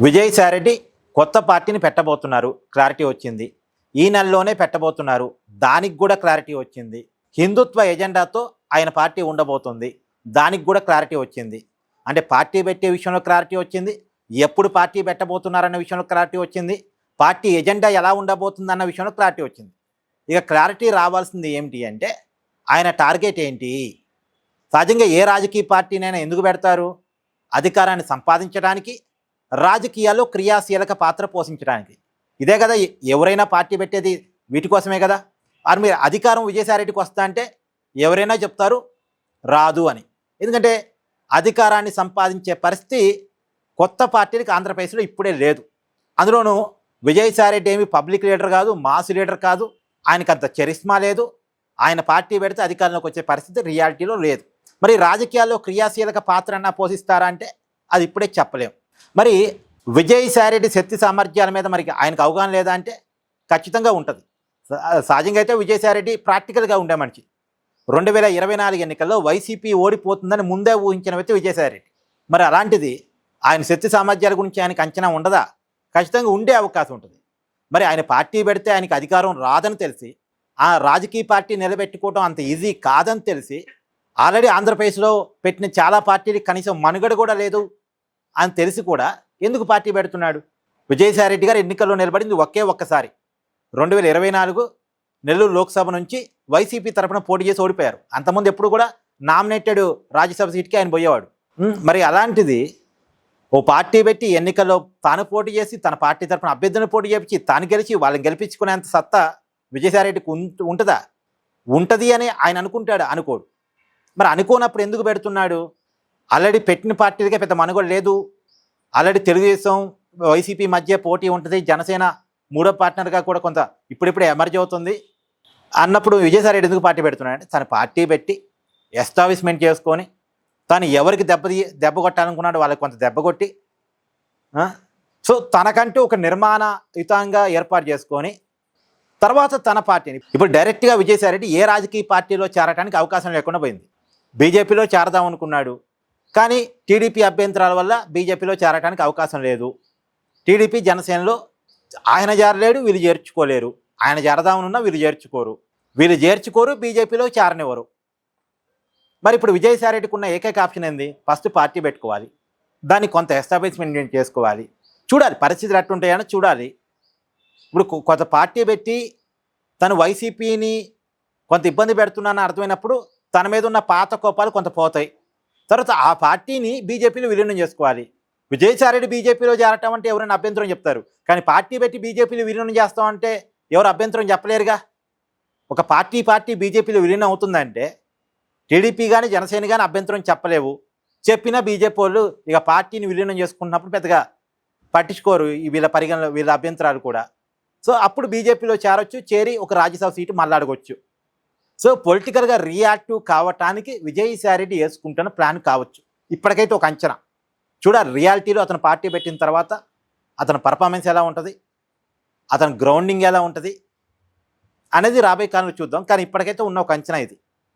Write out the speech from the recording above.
విజయసాయిరెడ్డి కొత్త పార్టీని పెట్టబోతున్నారు, క్లారిటీ వచ్చింది. ఈ నెలలోనే పెట్టబోతున్నారు, దానికి కూడా క్లారిటీ వచ్చింది. హిందుత్వ ఎజెండాతో ఆయన పార్టీ ఉండబోతుంది, దానికి కూడా క్లారిటీ వచ్చింది. అంటే పార్టీ పెట్టే విషయంలో క్లారిటీ వచ్చింది, ఎప్పుడు పార్టీ పెట్టబోతున్నారన్న విషయంలో క్లారిటీ వచ్చింది, పార్టీ ఎజెండా ఎలా ఉండబోతుంది అన్న విషయంలో క్లారిటీ వచ్చింది. ఇక క్లారిటీ రావాల్సింది ఏమిటి అంటే ఆయన టార్గెట్ ఏంటి? సహజంగా ఏ రాజకీయ పార్టీనైనా ఎందుకు పెడతారు? అధికారాన్ని సంపాదించడానికి, రాజకీయాల్లో క్రియాశీలక పాత్ర పోషించడానికి. ఇదే కదా ఎవరైనా పార్టీ పెట్టేది, వీటి కోసమే కదా. మరి మీరు అధికారం విజయసాయిరెడ్డికి వస్తా అంటే ఎవరైనా చెప్తారు రాదు అని. ఎందుకంటే అధికారాన్ని సంపాదించే పరిస్థితి కొత్త పార్టీలకు ఆంధ్రప్రదేశ్లో ఇప్పుడే లేదు. అందులోనూ విజయసాయిరెడ్డి ఏమి పబ్లిక్ లీడర్ కాదు, మాస్ లీడర్ కాదు, ఆయనకు అంత చరిస్మా లేదు. ఆయన పార్టీ పెడితే అధికారంలోకి వచ్చే పరిస్థితి రియాలిటీలో లేదు. మరి రాజకీయాల్లో క్రియాశీలక పాత్ర అన్నా పోషిస్తారా అంటే అది ఇప్పుడే చెప్పలేం. మరి విజయసాయిరెడ్డి శక్తి సామర్థ్యాల మీద మరి ఆయనకు అవగాహన లేదా అంటే ఖచ్చితంగా ఉంటుంది. సహజంగా అయితే విజయసాయిరెడ్డి ప్రాక్టికల్గా ఉండే మనిషి. 2024 ఎన్నికల్లో వైసీపీ ఓడిపోతుందని ముందే ఊహించిన వ్యక్తి విజయసాయిరెడ్డి. మరి అలాంటిది ఆయన శక్తి సామర్థ్యాల గురించి ఆయనకు అంచనా ఉండదా? ఖచ్చితంగా ఉండే అవకాశం ఉంటుంది. మరి ఆయన పార్టీ పెడితే ఆయనకు అధికారం రాదని తెలిసి, ఆ రాజకీయ పార్టీ నిలబెట్టుకోవడం అంత ఈజీ కాదని తెలిసి, ఆల్రెడీ ఆంధ్రప్రదేశ్లో పెట్టిన చాలా పార్టీలు కనీసం మనుగడ కూడా లేదు అని తెలిసి కూడా ఎందుకు పార్టీ పెడుతున్నాడు? విజయసాయిరెడ్డి గారు ఎన్నికల్లో నిలబడింది ఒక్కసారి. 2024 నెల్లూరు లోక్సభ నుంచి వైసీపీ తరఫున పోటీ చేసి ఓడిపోయారు. అంతకుముందు ఎప్పుడు కూడా నామినేటెడ్ రాజ్యసభ సీట్కి ఆయన పోయేవాడు. మరి అలాంటిది ఓ పార్టీ పెట్టి ఎన్నికల్లో తాను పోటీ చేసి తన పార్టీ తరఫున అభ్యర్థిని పోటీ చేపించి తాను గెలిచి వాళ్ళని గెలిపించుకునేంత సత్తా విజయసాయిరెడ్డికి ఉంటుందా? ఉంటుంది అని ఆయన అనుకుంటాడు, అనుకోడు. మరి అనుకోనప్పుడు ఎందుకు పెడుతున్నాడు? ఆల్రెడీ పెట్టిన పార్టీలకే పెద్ద మనుగడ లేదు. ఆల్రెడీ తెలుగుదేశం వైసీపీ మధ్య పోటీ ఉంటుంది, జనసేన మూడో పార్ట్నర్గా కూడా కొంత ఇప్పుడిప్పుడే ఎమర్జ్ అవుతుంది అన్నప్పుడు విజయసాయిరెడ్డి ఎందుకు పార్టీ పెడుతున్నాడు అంటే తన పార్టీ పెట్టి ఎస్టాబ్లిష్మెంట్ చేసుకొని తను ఎవరికి దెబ్బ కొట్టాలనుకున్నాడు వాళ్ళకి కొంత దెబ్బ కొట్టి, సో తనకంటూ ఒక నిర్మాణయుతంగా ఏర్పాటు చేసుకొని తర్వాత తన పార్టీని ఇప్పుడు డైరెక్ట్గా విజయసాయిరెడ్డి ఏ రాజకీయ పార్టీలో చేరడానికి అవకాశం లేకుండా పోయింది. బీజేపీలో చేరదాం అనుకున్నాడు, కానీ టీడీపీ అభ్యంతరాల వల్ల బీజేపీలో చేరడానికి అవకాశం లేదు. టీడీపీ జనసేనలో ఆయన చేరలేడు, వీళ్ళు చేర్చుకోలేరు. ఆయన చేరదామనున్నా వీళ్ళు చేర్చుకోరు, బీజేపీలో చేరనివ్వరు. మరి ఇప్పుడు విజయసాయిరెడ్డికి ఉన్న ఏకైక ఆప్షన్ ఏంది? ఫస్ట్ పార్టీ పెట్టుకోవాలి, దాన్ని కొంత ఎస్టాబ్లిష్మెంట్ చేసుకోవాలి, చూడాలి పరిస్థితులు ఎట్టుంటాయని చూడాలి. ఇప్పుడు కొంత పార్టీ పెట్టి తను వైసీపీని కొంత ఇబ్బంది పెడుతున్నానని అర్థమైనప్పుడు తన మీద ఉన్న పాత కోపాలు కొంత పోతాయి. తర్వాత ఆ పార్టీని బీజేపీలో విలీనం చేసుకోవాలి. విజయసాయిరెడ్డి బీజేపీలో చేరటం అంటే ఎవరైనా అభ్యంతరం చెప్తారు, కానీ పార్టీ పెట్టి బీజేపీలో విలీనం చేస్తామంటే ఎవరు అభ్యంతరం చెప్పలేరుగా. ఒక పార్టీ బీజేపీలో విలీనం అవుతుందంటే టీడీపీ కానీ జనసేన కానీ అభ్యంతరం చెప్పలేవు. చెప్పినా బీజేపీ వాళ్ళు ఇక పార్టీని విలీనం చేసుకున్నప్పుడు పెద్దగా పట్టించుకోరు వీళ్ళ అభ్యంతరాలు కూడా. సో అప్పుడు బీజేపీలో చేరి ఒక రాజ్యసభ సీటు మళ్ళాడవచ్చు. సో పొలిటికల్గా రియాక్టివ్ కావటానికి విజయసాయిరెడ్డి వేసుకుంటున్న ప్లాన్ కావచ్చు. ఇప్పటికైతే ఒక అంచనా చూడాలి. రియాలిటీలో అతను పార్టీ పెట్టిన తర్వాత అతని పర్ఫార్మెన్స్ ఎలా ఉంటుంది, అతని గ్రౌండింగ్ ఎలా ఉంటుంది అనేది రాబోయే కాలంలో చూద్దాం. కానీ ఇప్పటికైతే ఉన్న ఒక అంచనా ఇది.